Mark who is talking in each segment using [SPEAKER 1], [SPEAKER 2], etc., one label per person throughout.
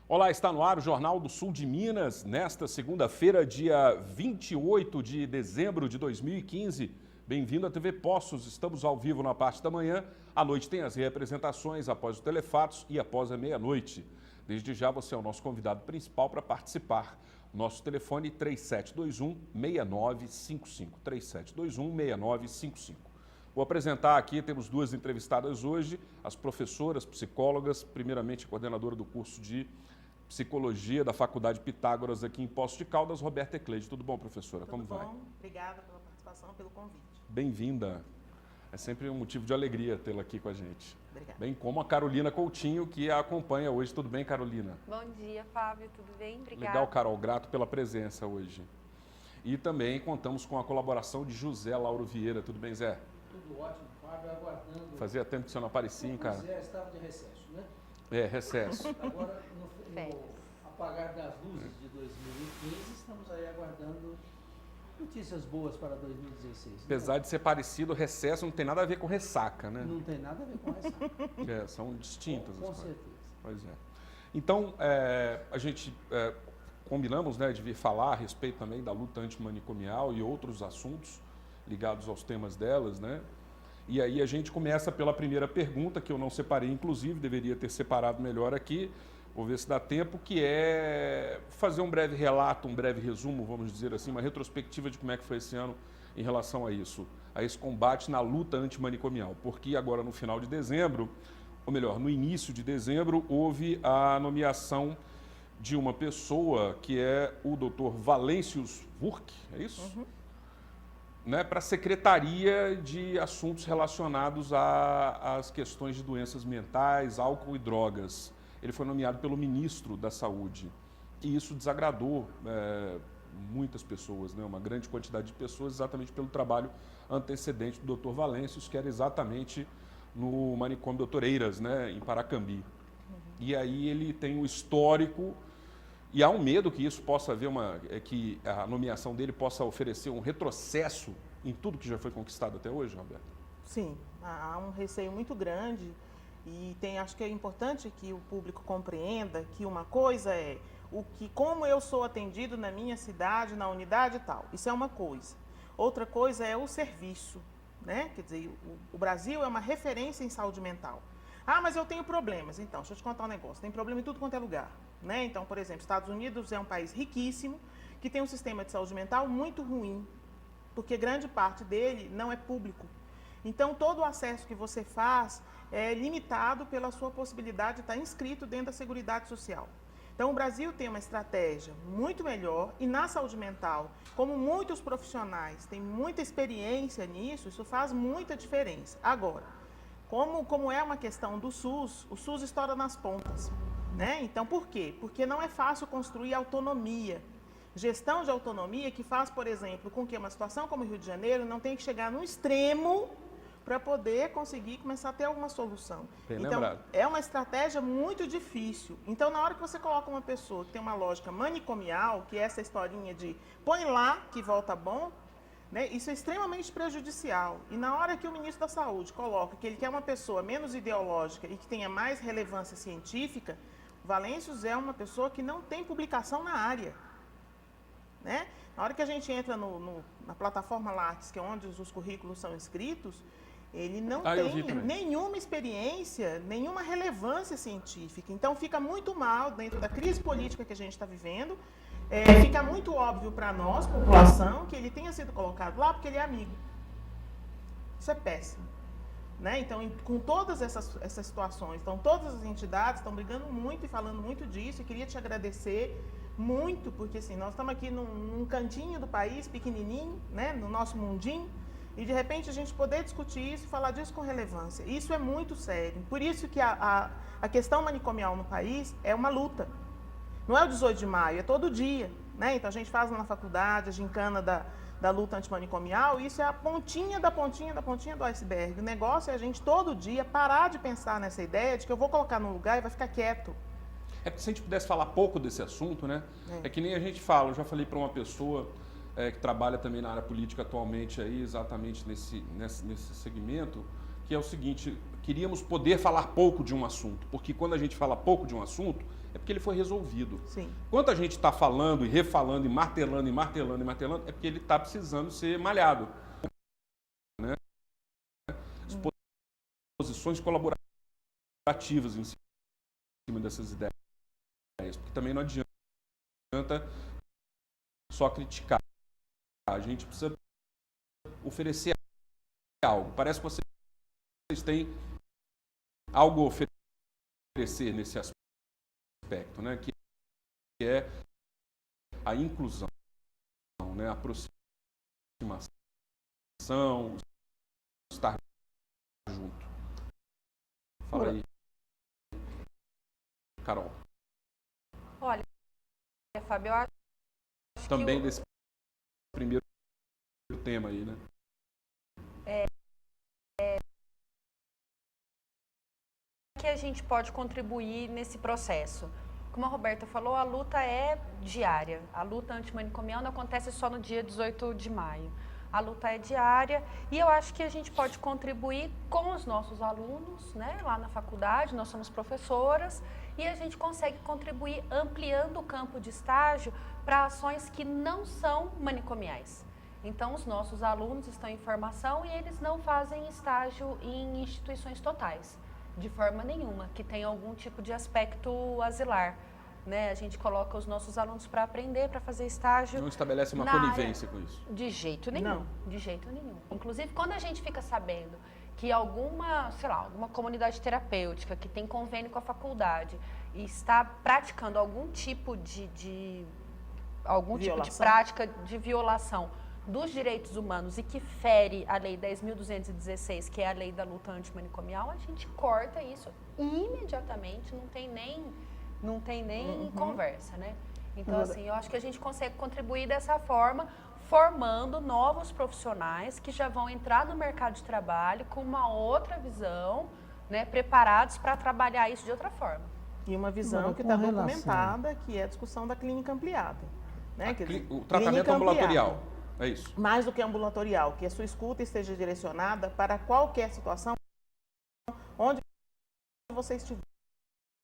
[SPEAKER 1] Olá, está no ar o Jornal do Sul de Minas, nesta segunda-feira, dia 28 de dezembro de 2015. Bem-vindo à TV Poços, estamos ao vivo na parte da manhã. À noite tem as reapresentações após o Telefatos e após a meia-noite. Desde já você é o nosso convidado principal para participar. Nosso telefone 3721-6955, 3721-6955. Vou apresentar aqui, temos duas entrevistadas hoje, as professoras, psicólogas, primeiramente a coordenadora do curso de Psicologia da Faculdade Pitágoras aqui em Poços de Caldas, Roberta Ecleide. Tudo bom, professora?
[SPEAKER 2] Tudo
[SPEAKER 1] Como
[SPEAKER 2] bom?
[SPEAKER 1] vai?
[SPEAKER 2] Obrigada pela participação, pelo convite.
[SPEAKER 1] Bem-vinda. É sempre um motivo de alegria tê-la aqui com a gente.
[SPEAKER 2] Obrigada.
[SPEAKER 1] Bem como a Carolina Coutinho, que a acompanha hoje. Tudo bem, Carolina?
[SPEAKER 3] Bom dia, Fábio. Tudo bem? Obrigada.
[SPEAKER 1] Legal, Carol. Grato pela presença hoje. E também contamos com a colaboração de José Lauro Vieira. Tudo bem, Zé?
[SPEAKER 4] Tudo ótimo, Fábio, aguardando.
[SPEAKER 1] Fazia tempo que você não aparecia, hein, cara?
[SPEAKER 4] Zé estava de recesso, né?
[SPEAKER 1] É, recesso.
[SPEAKER 4] Agora, no apagar das luzes de 2015, estamos aí aguardando notícias boas para 2016.
[SPEAKER 1] Apesar de ser parecido, recesso não tem nada a ver com ressaca, né?
[SPEAKER 4] Não tem nada a ver com ressaca.
[SPEAKER 1] São distintas
[SPEAKER 4] Com
[SPEAKER 1] as coisas.
[SPEAKER 4] certeza.
[SPEAKER 1] Pois é. Então, a gente combinamos, né, de vir falar a respeito também da luta antimanicomial e outros assuntos ligados aos temas delas, né? E aí a gente começa pela primeira pergunta, que eu não separei, inclusive, deveria ter separado melhor aqui, vou ver se dá tempo, que é fazer um breve relato, um breve resumo, vamos dizer assim, uma retrospectiva de como é que foi esse ano em relação a isso, a esse combate na luta antimanicomial. Porque agora no final de dezembro, ou melhor, no início de dezembro, houve a nomeação de uma pessoa que é o Dr. Valêncius Wurck, é isso?
[SPEAKER 2] Uhum.
[SPEAKER 1] Né, para a Secretaria de Assuntos Relacionados às questões de doenças mentais, álcool e drogas. Ele foi nomeado pelo ministro da Saúde e isso desagradou muitas pessoas, né, uma grande quantidade de pessoas, exatamente pelo trabalho antecedente do Dr. Valêncius, que era exatamente no manicômio Dr. Eiras, né, em Paracambi. Uhum. E aí ele tem o histórico. E há um medo que isso possa haver que a nomeação dele possa oferecer um retrocesso em tudo que já foi conquistado até hoje, Roberto?
[SPEAKER 2] Sim, há um receio muito grande e acho que é importante que o público compreenda que uma coisa é como eu sou atendido na minha cidade, na unidade e tal. Isso é uma coisa. Outra coisa é o serviço, né? Quer dizer, o Brasil é uma referência em saúde mental. Ah, mas eu tenho problemas. Então, deixa eu te contar um negócio. Tem problema em tudo quanto é lugar, né? Então, por exemplo, Estados Unidos é um país riquíssimo, que tem um sistema de saúde mental muito ruim, porque grande parte dele não é público. Então, todo o acesso que você faz é limitado pela sua possibilidade de estar inscrito dentro da Seguridade Social. Então, o Brasil tem uma estratégia muito melhor e na saúde mental, como muitos profissionais têm muita experiência nisso, isso faz muita diferença. Agora, como é uma questão do SUS, o SUS estoura nas pontas, né? Então, por quê? Porque não é fácil construir autonomia. Gestão de autonomia que faz, por exemplo, com que uma situação como o Rio de Janeiro não tenha que chegar no extremo para poder conseguir começar a ter alguma solução.
[SPEAKER 1] Bem
[SPEAKER 2] então,
[SPEAKER 1] lembrado.
[SPEAKER 2] é uma estratégia muito difícil. Então, na hora que você coloca uma pessoa que tem uma lógica manicomial, que é essa historinha de põe lá que volta bom, né, isso é extremamente prejudicial. E na hora que o ministro da Saúde coloca que ele quer uma pessoa menos ideológica e que tenha mais relevância científica, Valêncius é uma pessoa que não tem publicação na área. Né? Na hora que a gente entra na plataforma Lattes, que é onde os currículos são inscritos, ele não tem nenhuma experiência, nenhuma relevância científica. Então, fica muito mal dentro da crise política que a gente está vivendo. Fica muito óbvio para nós, população, que ele tenha sido colocado lá porque ele é amigo. Isso é péssimo. Né? Então, com todas essas situações, então, todas as entidades estão brigando muito e falando muito disso. E queria te agradecer muito, porque assim, nós estamos aqui num cantinho do país, pequenininho, né? No nosso mundinho, e de repente a gente poder discutir isso e falar disso com relevância. Isso é muito sério. Por isso que a questão manicomial no país é uma luta. Não é o 18 de maio, é todo dia. Né? Então, a gente faz na faculdade a gincana da luta antimanicomial, e isso é a pontinha da pontinha da pontinha do iceberg. O negócio é a gente, todo dia, parar de pensar nessa ideia de que eu vou colocar num lugar e vai ficar quieto.
[SPEAKER 1] É porque se a gente pudesse falar pouco desse assunto, né? É que nem a gente fala, eu já falei para uma pessoa que trabalha também na área política atualmente, aí, exatamente nesse segmento, que é o seguinte, queríamos poder falar pouco de um assunto, porque quando a gente fala pouco de um assunto, é porque ele foi resolvido.
[SPEAKER 2] Sim.
[SPEAKER 1] Quando a gente está falando e refalando e martelando e martelando e martelando, é porque ele está precisando ser malhado. Né? As posições colaborativas em cima dessas ideias, porque também não adianta só criticar. A gente precisa oferecer algo. Parece que vocês têm algo a oferecer nesse aspecto, né? Que é a inclusão, né? A aproximação, estar junto. Fala aí, Carol.
[SPEAKER 3] Olha, Fábio, eu acho
[SPEAKER 1] Também
[SPEAKER 3] que
[SPEAKER 1] desse primeiro tema aí, né?
[SPEAKER 3] que a gente pode contribuir nesse processo? Como a Roberta falou, a luta é diária. A luta antimanicomial não acontece só no dia 18 de maio. A luta é diária e eu acho que a gente pode contribuir com os nossos alunos, né? Lá na faculdade, nós somos professoras e a gente consegue contribuir ampliando o campo de estágio para ações que não são manicomiais. Então, os nossos alunos estão em formação e eles não fazem estágio em instituições totais, de forma nenhuma, que tenha algum tipo de aspecto asilar. Né? A gente coloca os nossos alunos para aprender, para fazer estágio.
[SPEAKER 1] Não estabelece uma conivência com isso.
[SPEAKER 3] De jeito nenhum, de jeito nenhum. Inclusive, quando a gente fica sabendo que alguma, sei lá, alguma comunidade terapêutica que tem convênio com a faculdade e está praticando algum tipo de prática de violação dos direitos humanos e que fere a Lei 10.216, que é a lei da luta antimanicomial, a gente corta isso imediatamente, não tem nem conversa, né? Então, assim, eu acho que a gente consegue contribuir dessa forma, formando novos profissionais que já vão entrar no mercado de trabalho com uma outra visão, né, preparados para trabalhar isso de outra forma.
[SPEAKER 2] E uma visão que está documentada, que é a discussão da clínica ampliada. Né?
[SPEAKER 1] O tratamento ambulatorial. É isso.
[SPEAKER 2] Mais do que ambulatorial, que a sua escuta esteja direcionada para qualquer situação onde você estiver.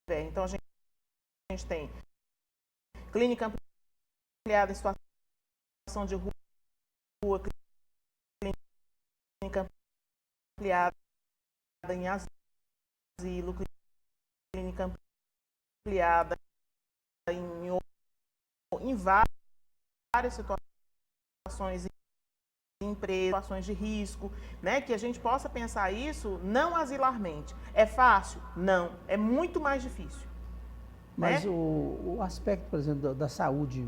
[SPEAKER 2] Então, a gente tem clínica ampliada em situação de rua, clínica ampliada em asilo, clínica ampliada em várias situações, em empresas, situações de risco, né? Que a gente possa pensar isso não asilarmente. É fácil? Não. É muito mais difícil.
[SPEAKER 4] Mas
[SPEAKER 2] né?
[SPEAKER 4] o aspecto, por exemplo, da saúde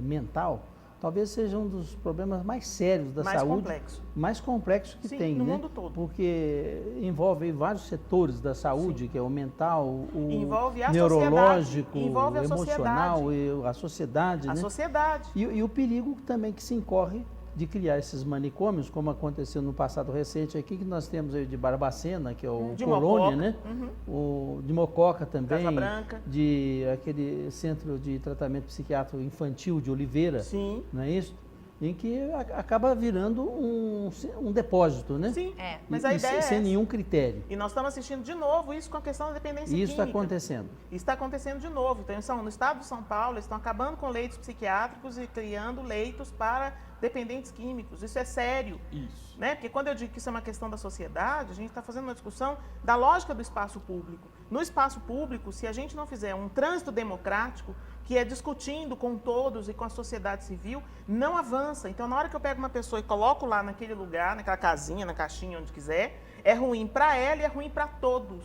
[SPEAKER 4] mental, talvez seja um dos problemas mais sérios da saúde. Mais complexo que tem,
[SPEAKER 2] no
[SPEAKER 4] né?
[SPEAKER 2] mundo todo.
[SPEAKER 4] Porque envolve vários setores da saúde,
[SPEAKER 2] Sim.
[SPEAKER 4] que é o mental, o
[SPEAKER 2] envolve a
[SPEAKER 4] neurológico,
[SPEAKER 2] envolve
[SPEAKER 4] o emocional, a sociedade.
[SPEAKER 2] A
[SPEAKER 4] né?
[SPEAKER 2] sociedade.
[SPEAKER 4] E o perigo também que se incorre de criar esses manicômios, como aconteceu no passado recente aqui, que nós temos aí de Barbacena, que é o
[SPEAKER 2] de
[SPEAKER 4] Colônia,
[SPEAKER 2] Mococa.
[SPEAKER 4] né? O de Mococa também,
[SPEAKER 2] Casa Branca.
[SPEAKER 4] de aquele centro de tratamento psiquiátrico infantil de Oliveira,
[SPEAKER 2] Sim.
[SPEAKER 4] não é isso? Em que acaba virando um depósito, né?
[SPEAKER 2] Sim, mas a ideia
[SPEAKER 4] sem
[SPEAKER 2] é
[SPEAKER 4] nenhum critério.
[SPEAKER 2] E nós estamos assistindo de novo isso com a questão da dependência
[SPEAKER 4] E isso está
[SPEAKER 2] química.
[SPEAKER 4] acontecendo.
[SPEAKER 2] Isso está acontecendo de novo. Então, no estado de São Paulo, eles estão acabando com leitos psiquiátricos e criando leitos para dependentes químicos. Isso é sério.
[SPEAKER 1] Isso.
[SPEAKER 2] Né? Porque quando eu digo que isso é uma questão da sociedade, a gente está fazendo uma discussão da lógica do espaço público. No espaço público, se a gente não fizer um trânsito democrático, que é discutindo com todos e com a sociedade civil, não avança. Então, na hora que eu pego uma pessoa e coloco lá naquele lugar, naquela casinha, na caixinha, onde quiser, é ruim para ela e é ruim para todos.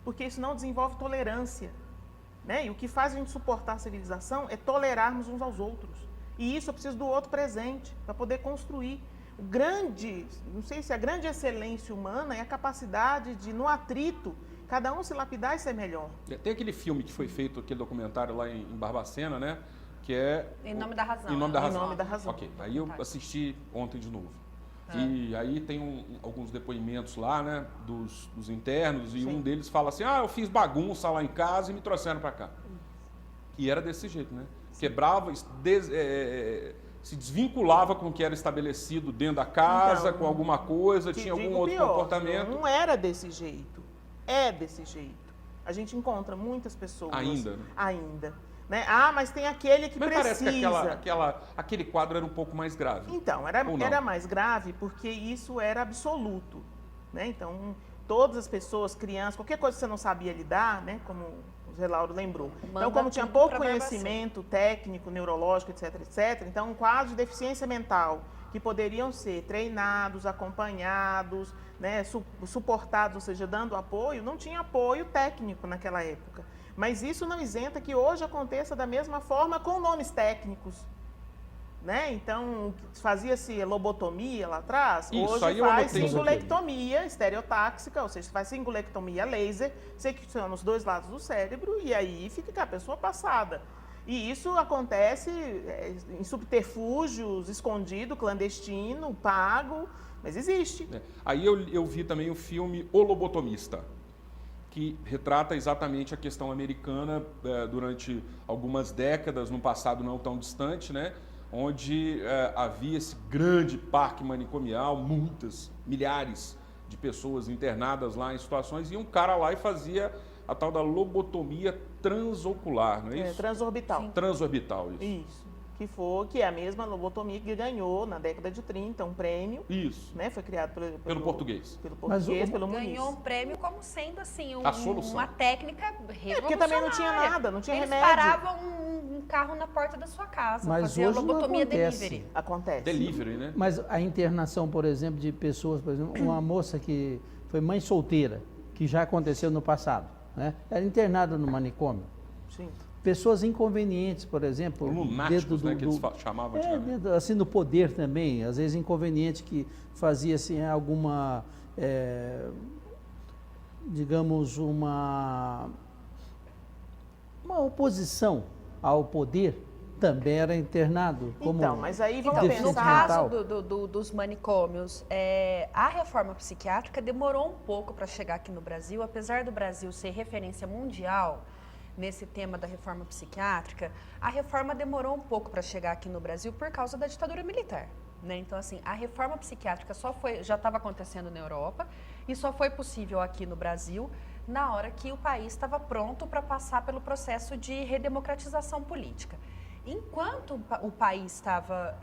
[SPEAKER 2] Porque isso não desenvolve tolerância. Né? E o que faz a gente suportar a civilização é tolerarmos uns aos outros. E isso eu preciso do outro presente, para poder construir. O grande, não sei se a grande excelência humana é a capacidade de, no atrito, cada um se lapidar e ser melhor.
[SPEAKER 1] Tem aquele filme que foi feito, aquele documentário lá em Barbacena, né? Que é...
[SPEAKER 3] Em Nome da Razão.
[SPEAKER 1] Em Nome da Razão.
[SPEAKER 2] Em Nome da Razão.
[SPEAKER 1] Ok, aí eu assisti ontem de novo. E aí tem alguns depoimentos lá, né? Dos internos, e
[SPEAKER 2] Sim.
[SPEAKER 1] um deles fala assim, eu fiz bagunça lá em casa e me trouxeram para cá. E era desse jeito, né? Quebrava, se desvinculava com o que era estabelecido dentro da casa,
[SPEAKER 2] Então,
[SPEAKER 1] com alguma coisa,
[SPEAKER 2] te
[SPEAKER 1] tinha algum
[SPEAKER 2] digo
[SPEAKER 1] outro
[SPEAKER 2] pior,
[SPEAKER 1] comportamento.
[SPEAKER 2] Não era desse jeito. É desse jeito. A gente encontra muitas pessoas.
[SPEAKER 1] Ainda, né?
[SPEAKER 2] Ainda. Né? Ah, mas tem aquele que
[SPEAKER 1] Mas
[SPEAKER 2] precisa.
[SPEAKER 1] parece que aquele quadro era um pouco mais grave.
[SPEAKER 2] Então,
[SPEAKER 1] Ou não?
[SPEAKER 2] era mais grave porque isso era absoluto. Né? Então, todas as pessoas, crianças, qualquer coisa que você não sabia lidar, né? Como o Zé Lauro lembrou. Então, como tinha pouco conhecimento técnico, neurológico, etc, etc, então um quadro de deficiência mental que poderiam ser treinados, acompanhados, né, suportados, ou seja, dando apoio, não tinha apoio técnico naquela época. Mas isso não isenta que hoje aconteça da mesma forma com nomes técnicos. Né? Então, fazia-se lobotomia lá atrás,
[SPEAKER 1] Isso,
[SPEAKER 2] hoje
[SPEAKER 1] aí eu
[SPEAKER 2] faz
[SPEAKER 1] anotei.
[SPEAKER 2] singulectomia estereotáxica, ou seja, faz singulectomia laser, secciona os dois lados do cérebro e aí fica a pessoa passada. E isso acontece em subterfúgios, escondido, clandestino, pago, mas existe.
[SPEAKER 1] Aí eu vi também o filme O Lobotomista, que retrata exatamente a questão americana durante algumas décadas, num passado não tão distante, né? Onde havia esse grande parque manicomial, milhares de pessoas internadas lá em situações, e um cara lá e fazia a tal da lobotomia transocular, não é isso?
[SPEAKER 2] Transorbital.
[SPEAKER 3] Sim.
[SPEAKER 1] Transorbital, isso.
[SPEAKER 2] Isso. Que é a mesma lobotomia que ganhou na década de 30 um prêmio.
[SPEAKER 1] Isso.
[SPEAKER 2] Né? Foi criado
[SPEAKER 1] Pelo português.
[SPEAKER 2] Pelo português, pelo Muniz.
[SPEAKER 3] Ganhou um prêmio como sendo assim
[SPEAKER 1] A solução.
[SPEAKER 3] uma técnica revolucionária.
[SPEAKER 2] Porque também não tinha nada, não tinha
[SPEAKER 3] Eles
[SPEAKER 2] remédio.
[SPEAKER 3] paravam um carro na porta da sua casa,
[SPEAKER 4] Mas
[SPEAKER 3] fazia
[SPEAKER 4] hoje não
[SPEAKER 3] lobotomia
[SPEAKER 4] acontece.
[SPEAKER 3] delivery.
[SPEAKER 2] Acontece.
[SPEAKER 1] Delivery, né?
[SPEAKER 4] Mas a internação, por exemplo, de pessoas, por exemplo, uma moça que foi mãe solteira, que já aconteceu no passado, né? Era internada no manicômio.
[SPEAKER 2] Sim.
[SPEAKER 4] Pessoas inconvenientes, por exemplo,
[SPEAKER 1] Lunáticos, né, que eles chamavam antigamente.
[SPEAKER 4] assim, no poder também, às vezes inconveniente que fazia assim alguma, digamos, uma oposição ao poder, também era internado. Como
[SPEAKER 2] Então, mas aí vamos
[SPEAKER 3] Então,
[SPEAKER 4] deficiente
[SPEAKER 3] no
[SPEAKER 2] pensar...
[SPEAKER 3] caso dos manicômios, a reforma psiquiátrica demorou um pouco para chegar aqui no Brasil, apesar do Brasil ser referência mundial nesse tema da reforma psiquiátrica, a reforma demorou um pouco para chegar aqui no Brasil por causa da ditadura militar. Né? Então, assim, a reforma psiquiátrica já estava acontecendo na Europa e só foi possível aqui no Brasil na hora que o país estava pronto para passar pelo processo de redemocratização política. Enquanto o país estava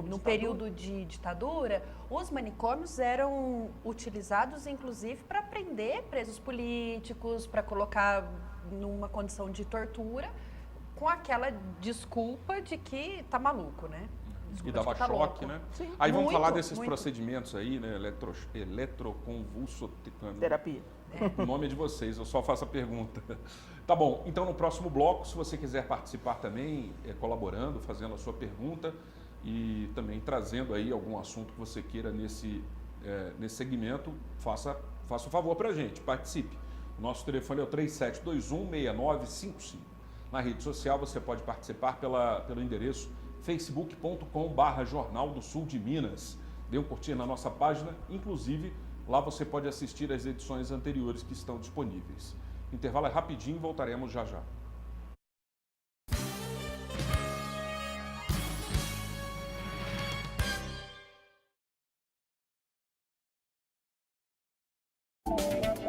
[SPEAKER 3] no período de ditadura, os manicômios eram utilizados, inclusive, para prender presos políticos, para colocar numa condição de tortura, com aquela desculpa de que tá maluco, né?
[SPEAKER 1] E dava
[SPEAKER 3] tá
[SPEAKER 1] choque,
[SPEAKER 3] louco.
[SPEAKER 1] né?
[SPEAKER 2] Sim.
[SPEAKER 1] Aí vamos
[SPEAKER 3] Muito,
[SPEAKER 1] falar desses
[SPEAKER 3] muito.
[SPEAKER 1] procedimentos aí, né? Eletroconvulsoterapia.
[SPEAKER 2] Terapia.
[SPEAKER 1] O nome é de vocês, eu só faço a pergunta. Tá bom, então no próximo bloco, se você quiser participar também, colaborando, fazendo a sua pergunta e também trazendo aí algum assunto que você queira nesse segmento, faça o favor pra gente, participe. O nosso telefone é o 3721-6955. Na rede social você pode participar pelo endereço facebook.com/Jornal do Sul de Minas. Dê um curtir na nossa página, inclusive lá você pode assistir as edições anteriores que estão disponíveis. O intervalo é rapidinho, voltaremos já já.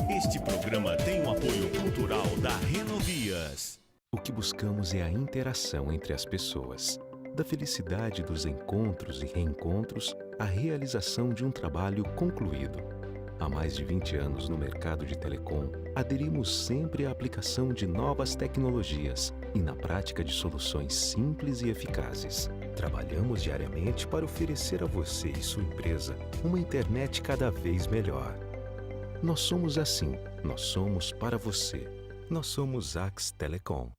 [SPEAKER 5] Este programa tem o apoio cultural da Renovias.
[SPEAKER 6] O que buscamos é a interação entre as pessoas. Da felicidade dos encontros e reencontros à realização de um trabalho concluído. Há mais de 20 anos no mercado de telecom, aderimos sempre à aplicação de novas tecnologias e na prática de soluções simples e eficazes. Trabalhamos diariamente para oferecer a você e sua empresa uma internet cada vez melhor. Nós somos assim, nós somos para você. Nós somos Ax Telecom.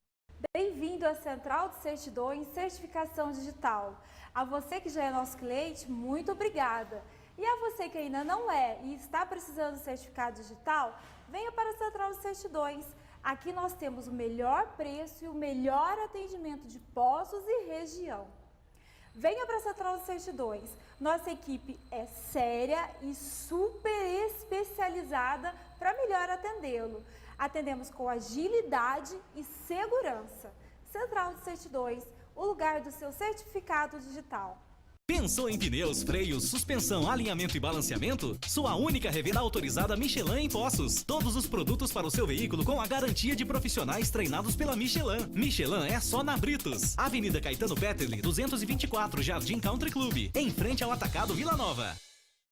[SPEAKER 7] Bem-vindo à Central de Certidões Certificação Digital. A você que já é nosso cliente, muito obrigada. E a você que ainda não é e está precisando de certificado digital, venha para a Central de Certidões. Aqui nós temos o melhor preço e o melhor atendimento de Poços e região. Venha para a Central de Certidões. Nossa equipe é séria e super especializada para melhor atendê-lo. Atendemos com agilidade e segurança. Central de Certidões, o lugar do seu certificado digital.
[SPEAKER 8] Pensou em pneus, freios, suspensão, alinhamento e balanceamento? Sua única revenda autorizada Michelin em Poços. Todos os produtos para o seu veículo com a garantia de profissionais treinados pela Michelin. Michelin é só na Britos. Avenida Caetano Petterli, 224, Jardim Country Club, em frente ao Atacado Vila Nova.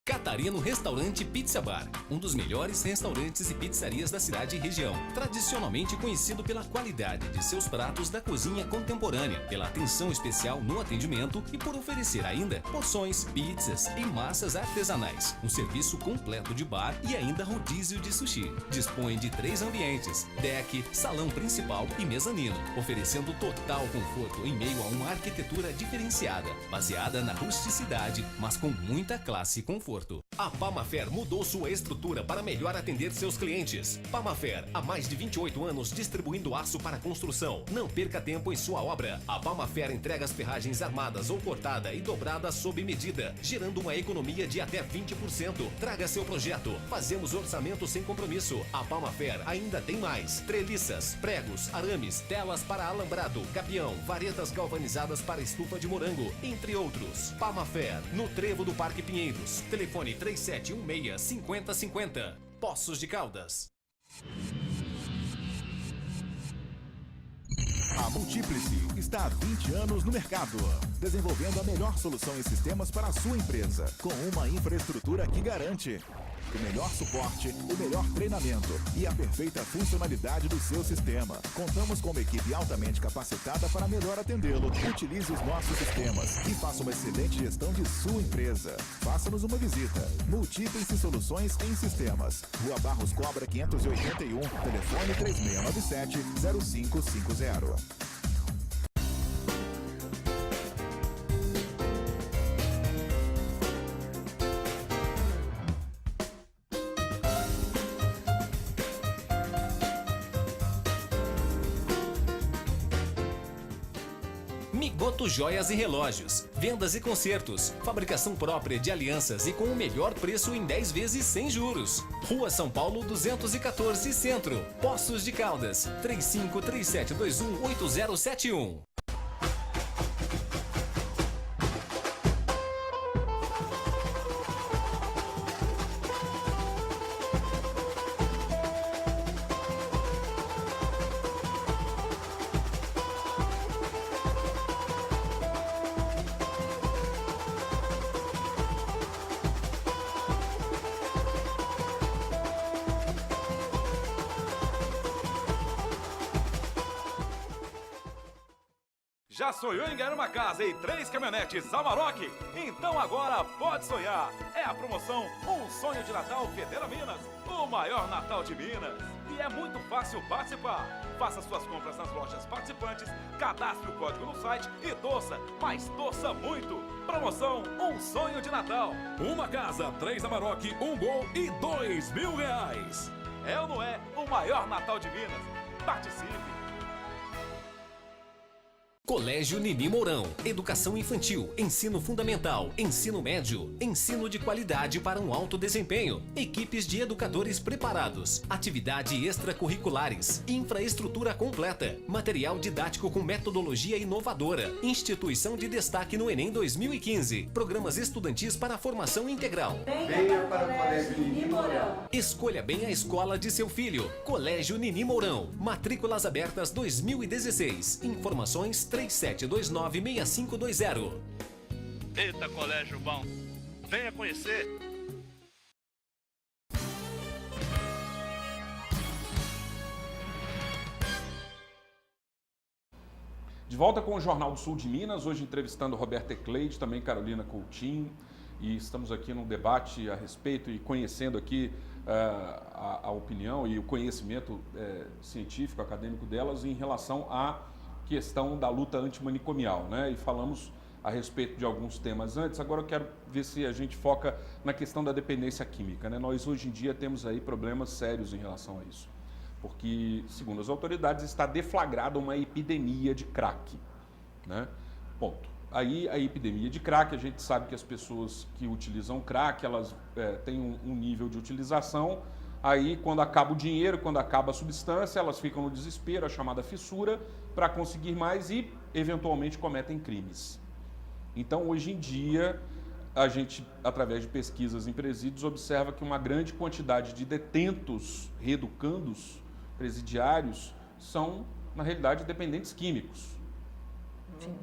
[SPEAKER 9] Catarino Restaurante Pizza Bar, um dos melhores restaurantes e pizzarias da cidade e região. Tradicionalmente conhecido pela qualidade de seus pratos da cozinha contemporânea, pela atenção especial no atendimento e por oferecer ainda porções, pizzas e massas artesanais. Um serviço completo de bar e ainda rodízio de sushi. Dispõe de 3 ambientes, deck, salão principal e mezanino, oferecendo total conforto em meio a uma arquitetura diferenciada, baseada na rusticidade, mas com muita classe e conforto. A Pamafer mudou sua estrutura para melhor atender seus clientes. Pamafer, há mais de 28 anos distribuindo aço para construção. Não perca tempo em sua obra. A Pamafer entrega as ferragens armadas ou cortada e dobrada sob medida, gerando uma economia de até 20%. Traga seu projeto. Fazemos orçamento sem compromisso. A Pamafer ainda tem mais: treliças, pregos, arames, telas para alambrado, capião, varetas galvanizadas para estufa de morango, entre outros. Pamafer, no Trevo do Parque Pinheiros. Telefone 3716-5050. Poços de Caldas.
[SPEAKER 10] A Multiplice está há 20 anos no mercado, desenvolvendo a melhor solução em sistemas para a sua empresa, com uma infraestrutura que garante o melhor suporte, o melhor treinamento e a perfeita funcionalidade do seu sistema. Contamos com uma equipe altamente capacitada para melhor atendê-lo. Utilize os nossos sistemas e faça uma excelente gestão de sua empresa. Faça-nos uma visita. Multiplice Soluções em Sistemas. Rua Barros Cobra 581, telefone 3697-0550.
[SPEAKER 9] Migoto Joias e Relógios, vendas e consertos, fabricação própria de alianças e com o melhor preço em 10 vezes sem juros. Rua São Paulo 214, Centro, Poços de Caldas, 3537218071.
[SPEAKER 11] Já sonhou em ganhar uma casa e 3 caminhonetes Amarok? Então agora pode sonhar! É a promoção Um Sonho de Natal Federa Minas, o maior Natal de Minas. E é muito fácil participar. Faça suas compras nas lojas participantes, cadastre o código no site e torça, mas torça muito! Promoção Um Sonho de Natal. Uma casa, 3 Amarok, 1 Gol e R$2.000. É ou não é o maior Natal de Minas? Participe!
[SPEAKER 9] Colégio Nini Mourão, educação infantil, ensino fundamental, ensino médio, ensino de qualidade para um alto desempenho, equipes de educadores preparados, atividades extracurriculares, infraestrutura completa, material didático com metodologia inovadora, instituição de destaque no Enem 2015, programas estudantis para a formação integral.
[SPEAKER 12] Venha para o Colégio Nini Mourão.
[SPEAKER 9] Escolha bem a escola de seu filho. Colégio Nini Mourão, matrículas abertas 2016, informações 3729-6520.
[SPEAKER 13] Eita, colégio bom! Venha conhecer!
[SPEAKER 1] De volta com o Jornal do Sul de Minas, hoje entrevistando Roberta Ecleide, também Carolina Coutinho, e estamos aqui num debate a respeito e conhecendo aqui a opinião e o conhecimento científico, acadêmico delas em relação à questão da luta antimanicomial, né? E falamos a respeito de alguns temas antes. Agora eu quero ver se a gente foca na questão da dependência química, né? Nós hoje em dia temos aí problemas sérios em relação a isso, porque, segundo as autoridades, está deflagrada uma epidemia de crack, né? Ponto. Aí a epidemia de crack, a gente sabe que as pessoas que utilizam crack, elas têm um nível de utilização Aí, quando acaba o dinheiro, quando acaba a substância, elas ficam no desespero, a chamada fissura, para conseguir mais e, eventualmente, cometem crimes. Então, hoje em dia, a gente, através de pesquisas em presídios, observa que uma grande quantidade de detentos, reeducandos, presidiários, são, na realidade, dependentes químicos.
[SPEAKER 3] Sim.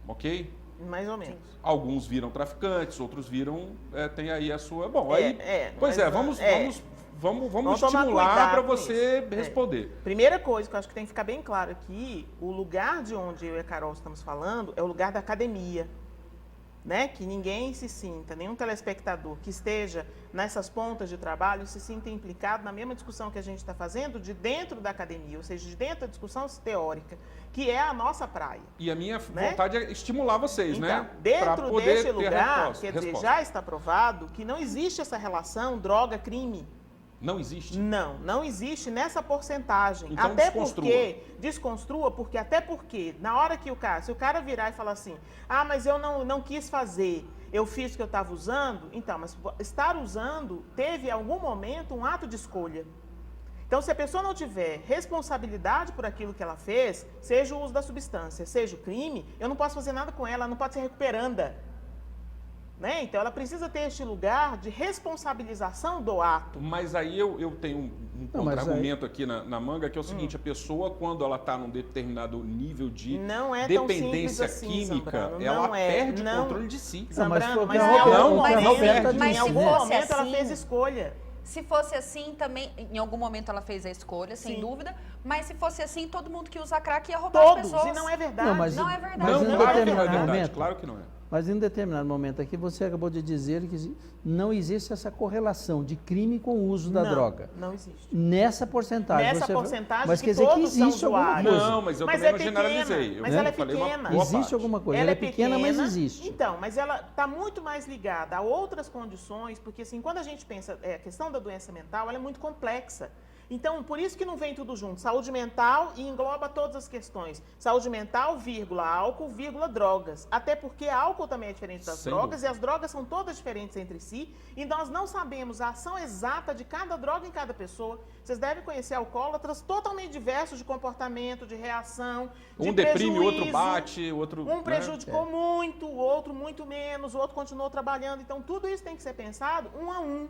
[SPEAKER 1] Ok?
[SPEAKER 2] Mais ou menos.
[SPEAKER 1] Alguns viram traficantes, outros viram, tem aí a sua... Bom, vamos estimular para você responder.
[SPEAKER 2] Primeira coisa que eu acho que tem que ficar bem claro aqui, o lugar de onde eu e a Carol estamos falando é o lugar da academia. Né? Que ninguém se sinta, nenhum telespectador que esteja nessas pontas de trabalho se sinta implicado na mesma discussão que a gente está fazendo de dentro da academia, ou seja, de dentro da discussão teórica, que é a nossa praia.
[SPEAKER 1] E a minha vontade é estimular vocês,
[SPEAKER 2] então,
[SPEAKER 1] né?
[SPEAKER 2] Dentro desse lugar, quer dizer, já está provado que não existe essa relação droga-crime.
[SPEAKER 1] Não existe?
[SPEAKER 2] Não existe nessa porcentagem.
[SPEAKER 1] Então,
[SPEAKER 2] desconstrua, até porque, na hora que se o cara virar e falar assim, mas eu não quis fazer, eu fiz o que eu estava usando, então, mas estar usando teve em algum momento um ato de escolha. Então, se a pessoa não tiver responsabilidade por aquilo que ela fez, seja o uso da substância, seja o crime, eu não posso fazer nada com ela não pode ser recuperanda. Né? Então, ela precisa ter este lugar de responsabilização do ato.
[SPEAKER 1] Mas aí eu tenho um contra-argumento aqui na manga, que é o seguinte, a pessoa, quando ela está num determinado nível de dependência química,
[SPEAKER 2] Zambrano,
[SPEAKER 1] ela perde o controle de si.
[SPEAKER 2] Zambrano, mas
[SPEAKER 3] em algum momento
[SPEAKER 2] ela fez escolha.
[SPEAKER 3] Se fosse assim, também, em algum momento ela fez a escolha, sem dúvida, mas se fosse assim, todo mundo que usa crack ia roubar as pessoas.
[SPEAKER 2] E não é verdade.
[SPEAKER 3] Não é verdade.
[SPEAKER 1] Claro que não é.
[SPEAKER 4] Mas em um determinado momento aqui, você acabou de dizer que não existe essa correlação de crime com o uso da droga.
[SPEAKER 2] Não existe.
[SPEAKER 4] Nessa porcentagem.
[SPEAKER 2] Mas
[SPEAKER 4] quer dizer que existe alguma coisa.
[SPEAKER 1] Não, mas eu também não generalizei.
[SPEAKER 2] Mas ela é pequena.
[SPEAKER 4] Existe alguma coisa. Ela é pequena, mas existe.
[SPEAKER 2] Então, mas ela está muito mais ligada a outras condições, porque assim, quando a gente pensa, a questão da doença mental, ela é muito complexa. Então, por isso que não vem tudo junto. Saúde mental e engloba todas as questões. Saúde mental, vírgula, álcool, vírgula, drogas. Até porque álcool também é diferente das drogas e as drogas são todas diferentes entre si. E nós não sabemos a ação exata de cada droga em cada pessoa. Vocês devem conhecer alcoólatras totalmente diversos de comportamento, de reação, de
[SPEAKER 1] prejuízo. Um deprime, o outro bate, o outro...
[SPEAKER 2] Um prejudicou muito, o outro muito menos, o outro continuou trabalhando. Então, tudo isso tem que ser pensado um a um.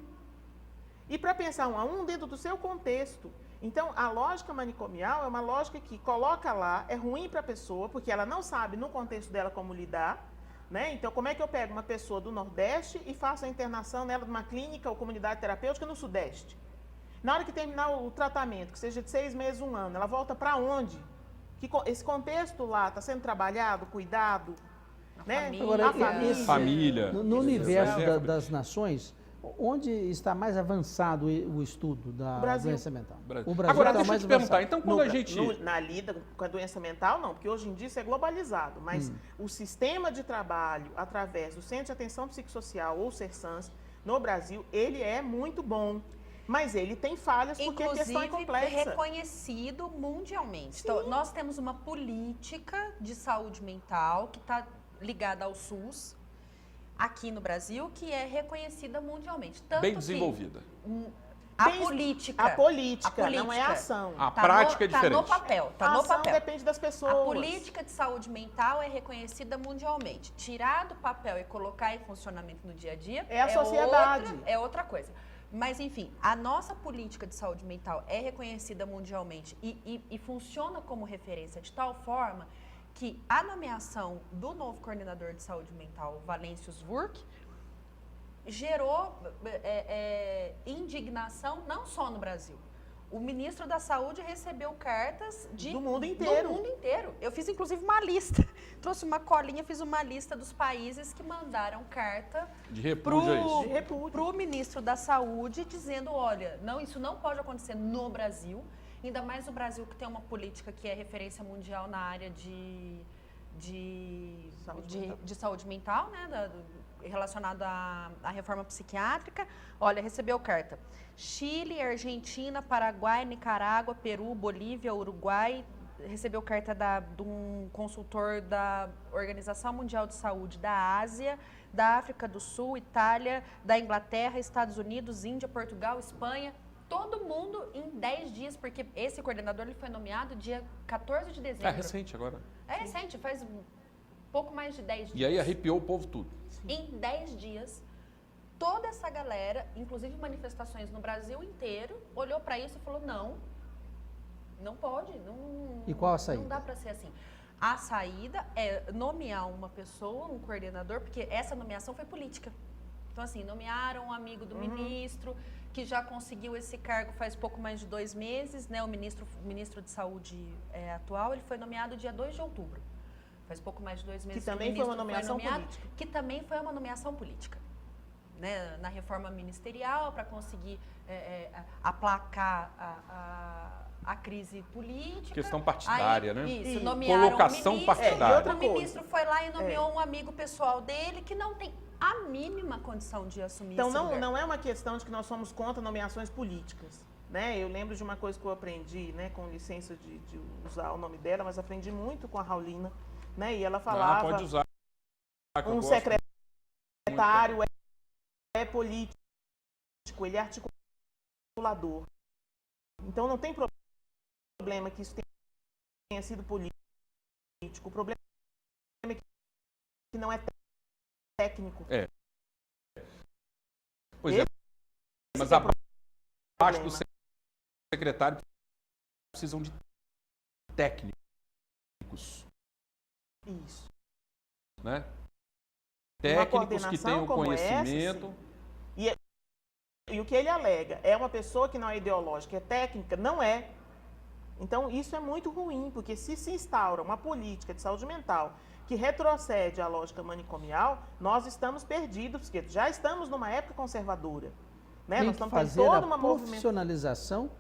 [SPEAKER 2] E para pensar um a um dentro do seu contexto. Então, a lógica manicomial é uma lógica que coloca lá, é ruim para a pessoa, porque ela não sabe no contexto dela como lidar. Né? Então, como é que eu pego uma pessoa do Nordeste e faço a internação nela numa clínica ou comunidade terapêutica no Sudeste? Na hora que terminar o tratamento, que seja de 6 meses, 1 ano, ela volta para onde? Esse contexto lá está sendo trabalhado, cuidado? Né?
[SPEAKER 1] Família.
[SPEAKER 4] No universo das nações... Onde está mais avançado o estudo da doença mental?
[SPEAKER 2] O
[SPEAKER 1] Brasil. Agora, deixa eu te perguntar, então quando a gente...
[SPEAKER 2] Na lida com a doença mental, não, porque hoje em dia isso é globalizado, mas o sistema de trabalho através do Centro de Atenção Psicossocial, ou CERSANS, no Brasil, ele é muito bom. Mas ele tem falhas porque a questão é complexa.
[SPEAKER 3] Reconhecido mundialmente. Então, nós temos uma política de saúde mental que está ligada ao SUS, aqui no Brasil, que é reconhecida mundialmente. Tanto
[SPEAKER 1] bem desenvolvida.
[SPEAKER 3] A política,
[SPEAKER 2] não é a ação.
[SPEAKER 1] A prática é diferente.
[SPEAKER 3] Está no papel.
[SPEAKER 2] A ação depende das pessoas.
[SPEAKER 3] A política de saúde mental é reconhecida mundialmente. Tirar do papel e colocar em funcionamento no dia a dia
[SPEAKER 2] é a sociedade.
[SPEAKER 3] É outra coisa. Mas, enfim, a nossa política de saúde mental é reconhecida mundialmente e funciona como referência de tal forma que a nomeação do novo coordenador de saúde mental, Valêncius Wurck, gerou indignação não só no Brasil. O ministro da Saúde recebeu cartas
[SPEAKER 2] do mundo inteiro.
[SPEAKER 3] Eu fiz, inclusive, uma lista. Trouxe uma colinha, fiz uma lista dos países que mandaram carta para o ministro da Saúde, dizendo, olha, isso não pode acontecer no Brasil. Ainda mais no Brasil, que tem uma política que é referência mundial na área de saúde mental, né, relacionada à reforma psiquiátrica. Olha, recebeu carta. Chile, Argentina, Paraguai, Nicarágua, Peru, Bolívia, Uruguai. Recebeu carta de um consultor da Organização Mundial de Saúde da Ásia, da África do Sul, Itália, da Inglaterra, Estados Unidos, Índia, Portugal, Espanha. todo mundo em 10 dias, porque esse coordenador ele foi nomeado dia 14 de dezembro.
[SPEAKER 1] É recente agora.
[SPEAKER 3] É recente, faz pouco mais de 10 dias.
[SPEAKER 1] E aí arrepiou o povo tudo.
[SPEAKER 3] Em 10 dias, toda essa galera, inclusive manifestações no Brasil inteiro, olhou para isso e falou, não pode, não,
[SPEAKER 4] e qual a saída?
[SPEAKER 3] Não dá para ser assim. A saída é nomear uma pessoa, um coordenador, porque essa nomeação foi política. Então, assim, nomearam um amigo do ministro, que já conseguiu esse cargo faz pouco mais de 2 meses, né? O ministro de Saúde atual, ele foi nomeado dia 2 de outubro. Faz pouco mais de 2 meses
[SPEAKER 2] que também foi uma nomeação política.
[SPEAKER 3] Que também foi uma nomeação política. Né? Na reforma ministerial, para conseguir aplacar a crise política.
[SPEAKER 1] Questão partidária, né?
[SPEAKER 3] Isso, nomearam
[SPEAKER 1] colocação
[SPEAKER 3] um ministro,
[SPEAKER 1] partidária.
[SPEAKER 3] O ministro foi lá e nomeou um amigo pessoal dele que não tem a mínima condição de assumir
[SPEAKER 2] então,
[SPEAKER 3] esse lugar.
[SPEAKER 2] Não é uma questão de que nós somos contra nomeações políticas. Né? Eu lembro de uma coisa que eu aprendi, né, com licença de usar o nome dela, mas aprendi muito com a Raulina, né? E ela falava...
[SPEAKER 1] pode usar.
[SPEAKER 2] Um secretário é político, ele é articulador. Então, não tem problema que isso tenha sido político. O problema é que não é técnico.
[SPEAKER 1] Pois é, mas abaixo do secretário precisam de técnicos.
[SPEAKER 2] Isso.
[SPEAKER 1] Né? Técnicos que tenham conhecimento.
[SPEAKER 2] E o que ele alega é uma pessoa que não é ideológica, é técnica, não é. Então, isso é muito ruim, porque se instaura uma política de saúde mental que retrocede à lógica manicomial, nós estamos perdidos, porque já estamos numa época conservadora. Né? Nós estamos
[SPEAKER 4] fazer
[SPEAKER 2] toda uma
[SPEAKER 4] profissionalização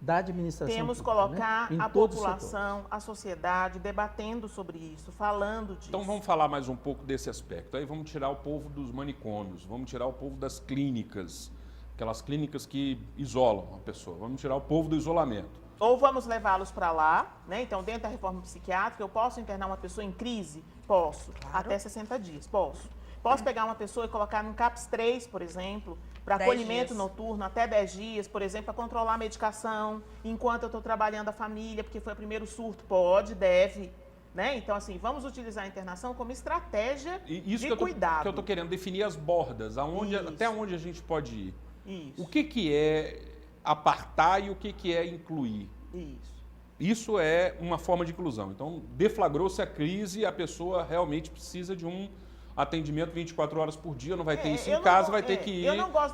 [SPEAKER 4] da administração
[SPEAKER 2] Temos que
[SPEAKER 4] pública,
[SPEAKER 2] colocar
[SPEAKER 4] né?
[SPEAKER 2] a população, a sociedade, debatendo sobre isso, falando disso.
[SPEAKER 1] Então vamos falar mais um pouco desse aspecto. Aí vamos tirar o povo dos manicômios, vamos tirar o povo das clínicas, aquelas clínicas que isolam a pessoa. Vamos tirar o povo do isolamento.
[SPEAKER 2] Ou vamos levá-los para lá, né? Então, dentro da reforma psiquiátrica, eu posso internar uma pessoa em crise? Posso. Claro. Até 60 dias, posso. Posso pegar uma pessoa e colocar num CAPS 3, por exemplo, para acolhimento noturno até 10 dias, por exemplo, para controlar a medicação, enquanto eu estou trabalhando a família, porque foi o primeiro surto. Pode, deve. Né? Então, assim, vamos utilizar a internação como estratégia de cuidado.
[SPEAKER 1] Que eu estou querendo definir as bordas, até onde a gente pode ir.
[SPEAKER 2] Isso.
[SPEAKER 1] O que é apartar e o que é incluir? Isso é uma forma de inclusão. Então, deflagrou-se a crise e a pessoa realmente precisa de um atendimento 24 horas por dia, não vai ter isso em casa, vai ter que ir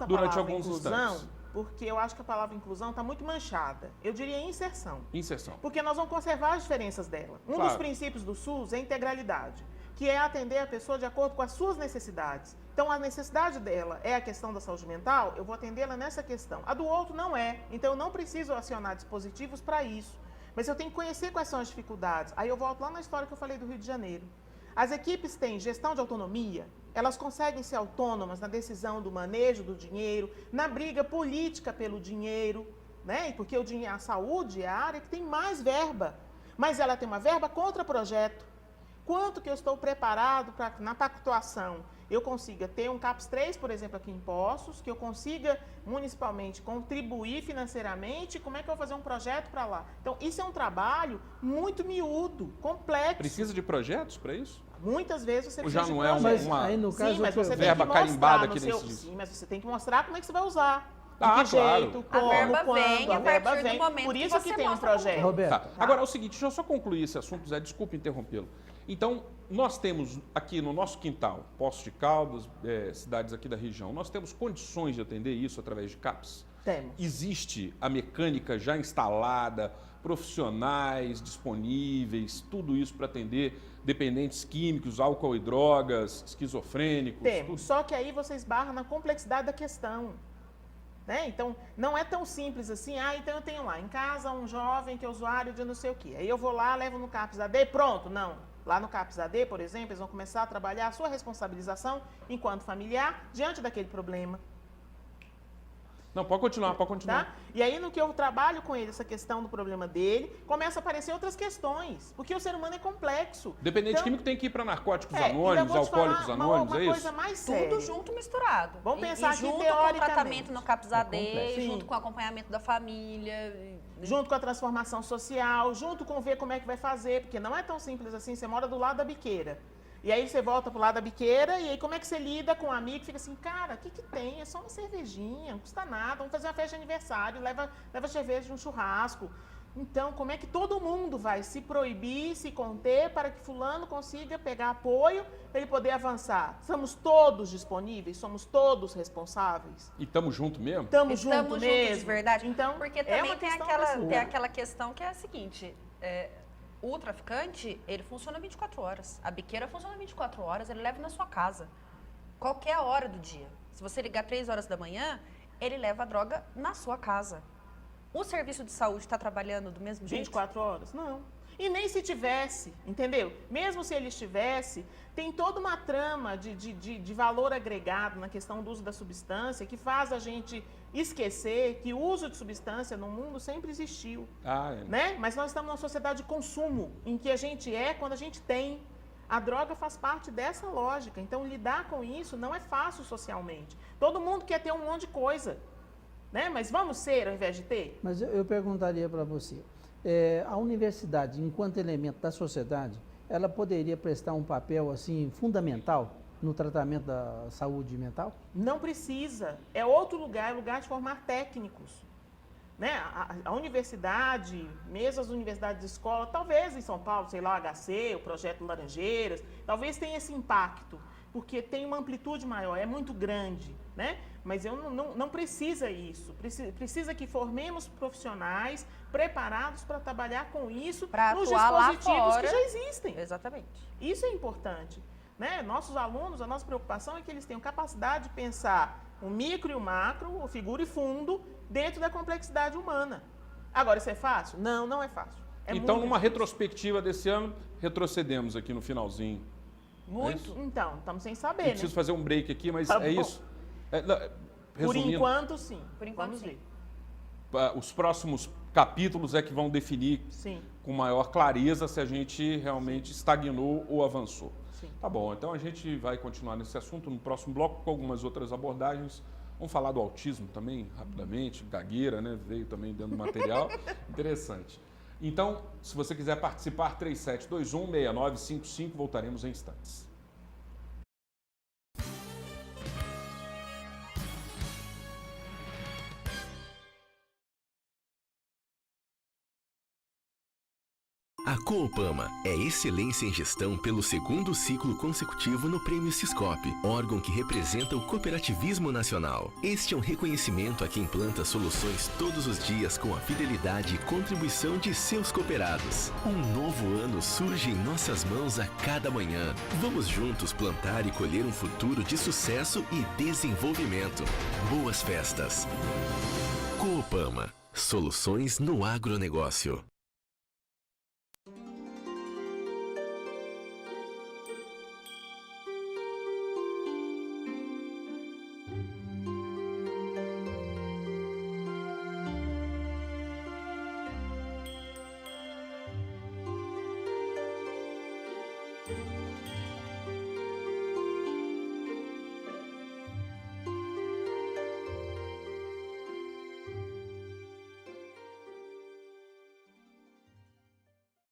[SPEAKER 1] durante alguns instantes.
[SPEAKER 2] Porque eu acho que a palavra inclusão está muito manchada. Eu diria inserção.
[SPEAKER 1] Inserção.
[SPEAKER 2] Porque nós vamos conservar as diferenças dela. Um dos princípios do SUS é a integralidade, que é atender a pessoa de acordo com as suas necessidades. Então, a necessidade dela é a questão da saúde mental, eu vou atendê-la nessa questão. A do outro não é. Então, eu não preciso acionar dispositivos para isso. Mas eu tenho que conhecer quais são as dificuldades. Aí eu volto lá na história que eu falei do Rio de Janeiro. As equipes têm gestão de autonomia, elas conseguem ser autônomas na decisão do manejo do dinheiro, na briga política pelo dinheiro, né? Porque a saúde é a área que tem mais verba, mas ela tem uma verba contra projeto. Quanto que eu estou preparado para, na pactuação, eu consiga ter um CAPS 3, por exemplo, aqui em Poços, que eu consiga municipalmente contribuir financeiramente, como é que eu vou fazer um projeto para lá? Então, isso é um trabalho muito miúdo, complexo.
[SPEAKER 1] Precisa de projetos para isso?
[SPEAKER 2] Muitas vezes você
[SPEAKER 1] precisa
[SPEAKER 2] de
[SPEAKER 1] não é uma
[SPEAKER 4] aí no caso,
[SPEAKER 2] mas você
[SPEAKER 1] verba carimbada aqui
[SPEAKER 2] nesse Sim, mas você tem que mostrar como é que você vai usar.
[SPEAKER 1] Claro.
[SPEAKER 2] Jeito, como,
[SPEAKER 3] a verba
[SPEAKER 2] quando,
[SPEAKER 3] vem a partir do momento
[SPEAKER 2] por isso
[SPEAKER 3] que você
[SPEAKER 2] tem um projeto.
[SPEAKER 4] Roberto.
[SPEAKER 1] Agora, é o seguinte, deixa eu só concluir esse assunto, Zé, desculpe interrompê-lo. Então, nós temos aqui no nosso quintal, Poços de Caldas, cidades aqui da região, nós temos condições de atender isso através de CAPS?
[SPEAKER 2] Temos.
[SPEAKER 1] Existe a mecânica já instalada, profissionais disponíveis, tudo isso para atender dependentes químicos, álcool e drogas, esquizofrênicos?
[SPEAKER 2] Temos,
[SPEAKER 1] tudo.
[SPEAKER 2] Só que aí você esbarra na complexidade da questão. Né? Então, não é tão simples assim, então eu tenho lá em casa um jovem que é usuário de não sei o quê. Aí eu vou lá, levo no CAPS AD, pronto. Não. Lá no CAPS AD, por exemplo, eles vão começar a trabalhar a sua responsabilização enquanto familiar diante daquele problema.
[SPEAKER 1] Não, pode continuar.
[SPEAKER 2] Tá? E aí, no que eu trabalho com ele, essa questão do problema dele, começa a aparecer outras questões. Porque o ser humano é complexo.
[SPEAKER 1] Dependente químico tem que ir para narcóticos anônimos, alcoólicos anônimos, é isso?
[SPEAKER 2] Uma coisa mais séria.
[SPEAKER 3] Tudo junto, misturado.
[SPEAKER 2] Vamos pensar aqui
[SPEAKER 3] junto
[SPEAKER 2] teoricamente.
[SPEAKER 3] com o tratamento no CAPS-AD, junto com o acompanhamento da família.
[SPEAKER 2] Junto com a transformação social, junto com ver como é que vai fazer. Porque não é tão simples assim, você mora do lado da biqueira. E aí você volta pro lado da biqueira, e aí como é que você lida com um amigo que fica assim, cara, o que tem? É só uma cervejinha, não custa nada, vamos fazer uma festa de aniversário, leva cerveja de um churrasco. Então, como é que todo mundo vai se proibir, se conter, para que fulano consiga pegar apoio, para ele poder avançar? Somos todos disponíveis? Somos todos responsáveis?
[SPEAKER 1] E estamos juntos mesmo?
[SPEAKER 2] Estamos juntos mesmo.
[SPEAKER 3] De verdade.
[SPEAKER 2] Então,
[SPEAKER 3] porque também tem aquela questão que é a seguinte... O traficante, ele funciona 24 horas. A biqueira funciona 24 horas, ele leva na sua casa. Qualquer hora do dia. Se você ligar 3 horas da manhã, ele leva a droga na sua casa. O serviço de saúde está trabalhando do mesmo jeito?
[SPEAKER 2] 24 horas? Não. E nem se tivesse, entendeu? Mesmo se ele estivesse, tem toda uma trama de valor agregado na questão do uso da substância que faz a gente esquecer que o uso de substância no mundo sempre existiu. Né? Mas nós estamos numa sociedade de consumo, em que a gente quando a gente tem. A droga faz parte dessa lógica. Então, lidar com isso não é fácil socialmente. Todo mundo quer ter um monte de coisa. Né? Mas vamos ser ao invés de ter?
[SPEAKER 4] Mas eu perguntaria para você. A universidade, enquanto elemento da sociedade, ela poderia prestar um papel assim fundamental no tratamento da saúde mental?
[SPEAKER 2] Não precisa. É outro lugar, é lugar de formar técnicos. Né? A universidade, mesmo as universidades de escola, talvez em São Paulo, sei lá, o HC, o Projeto Laranjeiras, talvez tenha esse impacto, porque tem uma amplitude maior, é muito grande, né? Mas não precisa isso. Precisa que formemos profissionais preparados para trabalhar com isso nos dispositivos que já existem.
[SPEAKER 3] Exatamente.
[SPEAKER 2] Isso é importante. Né? Nossos alunos, a nossa preocupação é que eles tenham capacidade de pensar o micro e o macro, o figura e fundo, dentro da complexidade humana. Agora, isso é fácil? Não, não é fácil.
[SPEAKER 1] Então, numa retrospectiva desse ano, retrocedemos aqui no finalzinho.
[SPEAKER 2] Muito. Então, estamos sem saber,
[SPEAKER 1] Eu preciso fazer um break aqui, mas é isso.
[SPEAKER 2] Por enquanto, sim.
[SPEAKER 3] Por enquanto, sim.
[SPEAKER 1] Os próximos capítulos é que vão definir com maior clareza se a gente realmente estagnou ou avançou.
[SPEAKER 2] Sim.
[SPEAKER 1] Tá bom, então a gente vai continuar nesse assunto no próximo bloco com algumas outras abordagens. Vamos falar do autismo também, rapidamente. Gagueira, né? Veio também dentro do material. Interessante. Então, se você quiser participar, 3721-6955, voltaremos em instantes.
[SPEAKER 6] A Coopama é excelência em gestão pelo segundo ciclo consecutivo no Prêmio Siscope, órgão que representa o cooperativismo nacional. Este é um reconhecimento a quem implanta soluções todos os dias com a fidelidade e contribuição de seus cooperados. Um novo ano surge em nossas mãos a cada manhã. Vamos juntos plantar e colher um futuro de sucesso e desenvolvimento. Boas festas. Coopama. Soluções no agronegócio.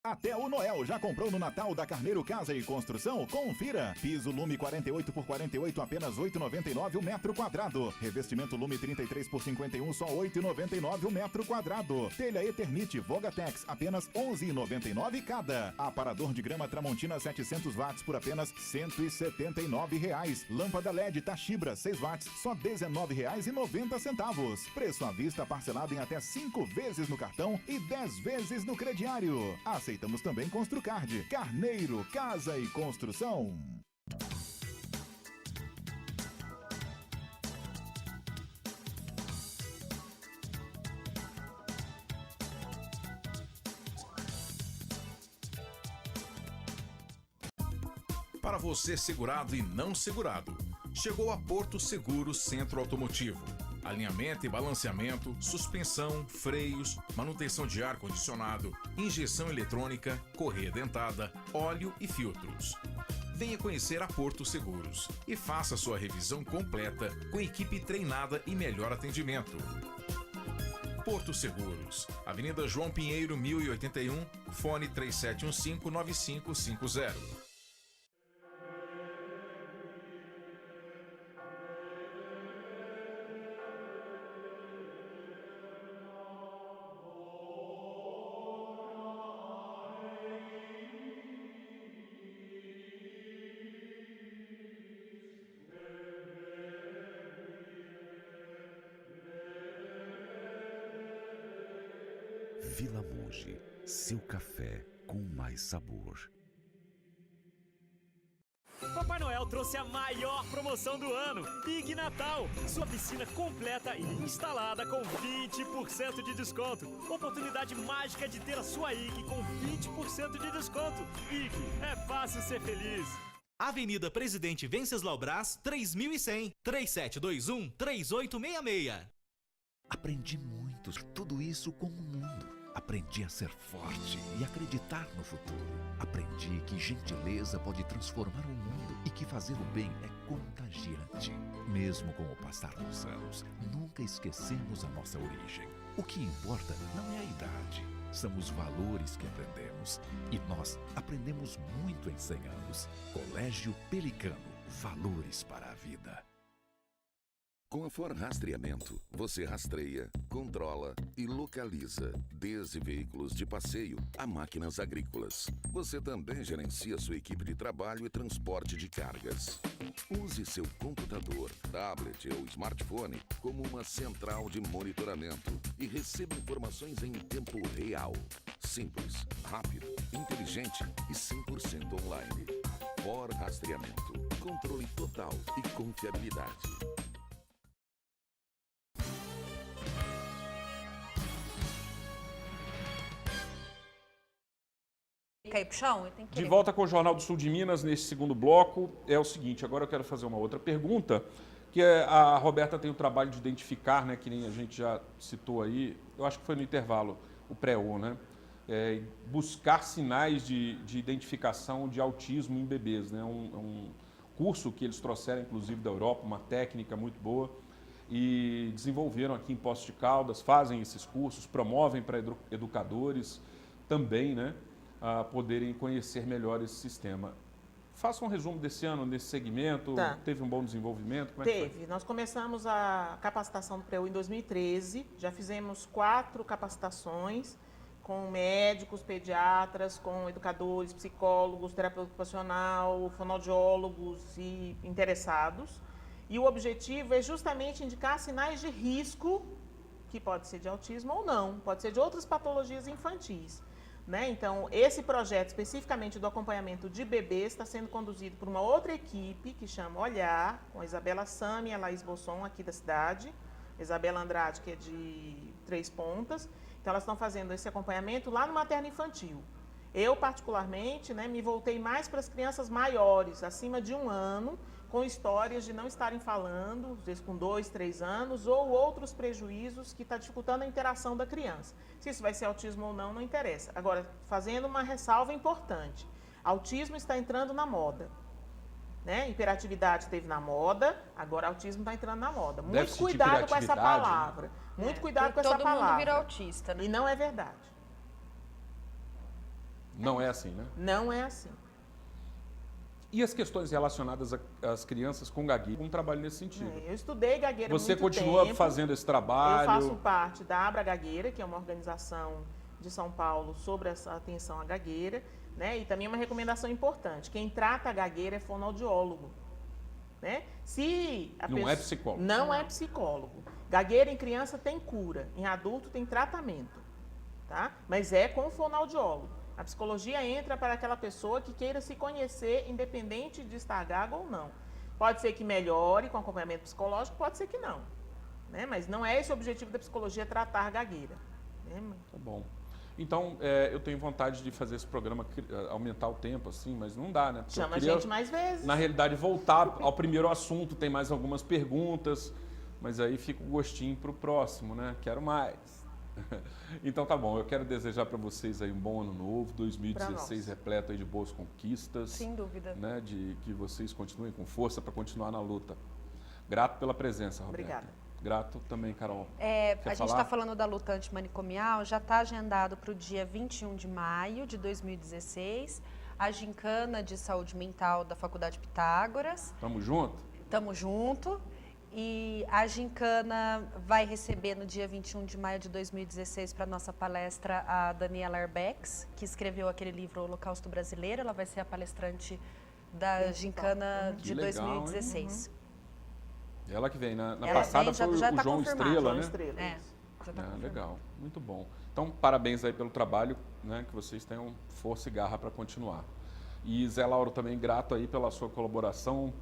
[SPEAKER 10] Até o Noel já comprou no Natal da Carneiro Casa e Construção? Confira! Piso Lume 48 por 48, apenas R$ 8,99 o metro quadrado. Revestimento Lume 33 por 51, só R$ 8,99 o metro quadrado. Telha Eternite Vogatex, apenas R$ 11,99 cada. Aparador de grama Tramontina 700 watts por apenas R$ 179. Lâmpada LED Tachibra 6 watts, só R$ 19,90. Preço à vista parcelado em até 5 vezes no cartão e 10 vezes no crediário. Aceitamos também Construcard. Carneiro, Casa e Construção.
[SPEAKER 14] Para você segurado e não segurado, chegou a Porto Seguro Centro Automotivo. alinhamento e balanceamento, suspensão, freios, manutenção de ar-condicionado, injeção eletrônica, correia dentada, óleo e filtros. Venha conhecer a Porto Seguros e faça sua revisão completa com equipe treinada e melhor atendimento. Porto Seguros, Avenida João Pinheiro, 1081, fone 3715-9550.
[SPEAKER 15] Vila Mogi, seu café com mais sabor.
[SPEAKER 16] Papai Noel trouxe a maior promoção do ano, Ig Natal. Sua piscina completa e instalada com 20% de desconto. Oportunidade mágica de ter a sua Ig com 20% de desconto. Ig, é fácil ser feliz.
[SPEAKER 8] Avenida Presidente Venceslau Braz, 3100, 3721-3866.
[SPEAKER 15] Aprendi muito, tudo isso com o mundo. Aprendi a ser forte e acreditar no futuro. Aprendi que gentileza pode transformar o mundo e que fazer o bem é contagiante. Mesmo com o passar dos anos, nunca esquecemos a nossa origem. O que importa não é a idade, são os valores que aprendemos. E nós aprendemos muito em 100 anos. Colégio Pelicano, valores para a vida.
[SPEAKER 17] Com a For Rastreamento, você rastreia, controla e localiza, desde veículos de passeio a máquinas agrícolas. Você também gerencia sua equipe de trabalho e transporte de cargas. Use seu computador, tablet ou smartphone como uma central de monitoramento e receba informações em tempo real. Simples, rápido, inteligente e 100% online. For Rastreamento, controle total e confiabilidade.
[SPEAKER 3] Cair pro chão?
[SPEAKER 1] De volta com o Jornal do Sul de Minas, nesse segundo bloco, é o seguinte, agora eu quero fazer uma outra pergunta, que a Roberta tem o trabalho de identificar, né, que nem a gente já citou aí, eu acho que foi no intervalo, o pré-O, né? Buscar sinais de identificação de autismo em bebês, né? Um curso que eles trouxeram, inclusive, da Europa, uma técnica muito boa, e desenvolveram aqui em Poços de Caldas, fazem esses cursos, promovem para educadores também, né? A poderem conhecer melhor esse sistema. Faça um resumo desse ano, nesse segmento.
[SPEAKER 2] Tá.
[SPEAKER 1] Teve um bom desenvolvimento? Como é que
[SPEAKER 2] Teve.
[SPEAKER 1] foi?
[SPEAKER 2] Nós começamos a capacitação do pré-U em 2013. Já fizemos 4 capacitações com médicos, pediatras, com educadores, psicólogos, terapeuta ocupacional, fonoaudiólogos e interessados. E o objetivo é justamente indicar sinais de risco, que pode ser de autismo ou não, pode ser de outras patologias infantis. Né? Então, esse projeto especificamente do acompanhamento de bebês está sendo conduzido por uma outra equipe que chama Olhar, com a Isabela Sami e a Laís Bosson, aqui da cidade, Isabela Andrade, que é de Três Pontas. Então, elas estão fazendo esse acompanhamento lá no materno infantil. Eu, particularmente, né, me voltei mais para as crianças maiores, acima de 1 ano, com histórias de não estarem falando, às vezes com 2, 3 anos, ou outros prejuízos que está dificultando a interação da criança. Se isso vai ser autismo ou não, não interessa. Agora, fazendo uma ressalva importante, autismo está entrando na moda. Né? Hiperatividade esteve na moda, agora autismo está entrando na moda. Muito cuidado com essa palavra. Muito cuidado com essa palavra.
[SPEAKER 3] Todo mundo vira autista, né?
[SPEAKER 2] E não é verdade.
[SPEAKER 1] Não é assim, né?
[SPEAKER 2] Não é assim.
[SPEAKER 1] E as questões relacionadas às crianças com gagueira? Um trabalho nesse sentido.
[SPEAKER 2] Eu estudei gagueira há muito tempo.
[SPEAKER 1] Você continua fazendo esse trabalho?
[SPEAKER 2] Eu faço parte da Abra Gagueira, que é uma organização de São Paulo sobre essa atenção à gagueira. Né? E também uma recomendação importante. Quem trata a gagueira é fonoaudiólogo. Né? Se a
[SPEAKER 1] não é psicólogo.
[SPEAKER 2] Não é psicólogo. Gagueira em criança tem cura, em adulto tem tratamento. Tá? Mas é com fonoaudiólogo. A psicologia entra para aquela pessoa que queira se conhecer, independente de estar gago ou não. Pode ser que melhore com acompanhamento psicológico, pode ser que não. Né? Mas não é esse o objetivo da psicologia, tratar gagueira. Né?
[SPEAKER 1] Tá bom. Então, eu tenho vontade de fazer esse programa, aumentar o tempo, assim, mas não dá, né? Porque
[SPEAKER 2] chama a gente mais vezes.
[SPEAKER 1] Na realidade, voltar ao primeiro assunto, tem mais algumas perguntas, mas aí fica o gostinho para o próximo, né? Quero mais. Então tá bom, eu quero desejar para vocês aí um bom ano novo, 2016 repleto aí de boas conquistas.
[SPEAKER 3] Sem dúvida.
[SPEAKER 1] Né? De que vocês continuem com força para continuar na luta. Grato pela presença, Roberta.
[SPEAKER 2] Obrigada.
[SPEAKER 1] Grato também, Carol.
[SPEAKER 3] A gente está falando da luta antimanicomial, já está agendado para o dia 21 de maio de 2016, a gincana de saúde mental da Faculdade Pitágoras.
[SPEAKER 1] Tamo junto?
[SPEAKER 3] Tamo junto. E a gincana vai receber no dia 21 de maio de 2016 para nossa palestra a Daniela Arbex, que escreveu aquele livro Holocausto Brasileiro. Ela vai ser a palestrante da gincana de 2016.
[SPEAKER 1] Ela que vem, na
[SPEAKER 3] Ela
[SPEAKER 1] passada
[SPEAKER 3] vem,
[SPEAKER 1] foi
[SPEAKER 3] já
[SPEAKER 1] o
[SPEAKER 3] tá
[SPEAKER 1] João
[SPEAKER 3] confirmado.
[SPEAKER 1] Estrela,
[SPEAKER 3] João
[SPEAKER 1] né?
[SPEAKER 3] Estrela, já tá confirmado.
[SPEAKER 1] Legal, muito bom. Então, parabéns aí pelo trabalho, né? Que vocês tenham força e garra para continuar. E Zé Lauro, também grato aí pela sua colaboração,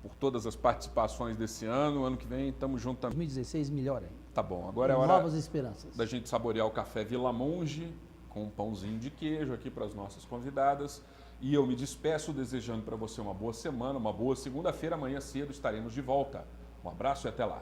[SPEAKER 1] por todas as participações desse ano. Ano que vem, estamos juntos também.
[SPEAKER 4] 2016 melhor ainda.
[SPEAKER 1] Tá bom, agora é hora
[SPEAKER 4] novas esperanças.
[SPEAKER 1] Da gente saborear o café Vila Monge, com um pãozinho de queijo aqui para as nossas convidadas. E eu me despeço desejando para você uma boa semana, uma boa segunda-feira. Amanhã cedo estaremos de volta. Um abraço e até lá.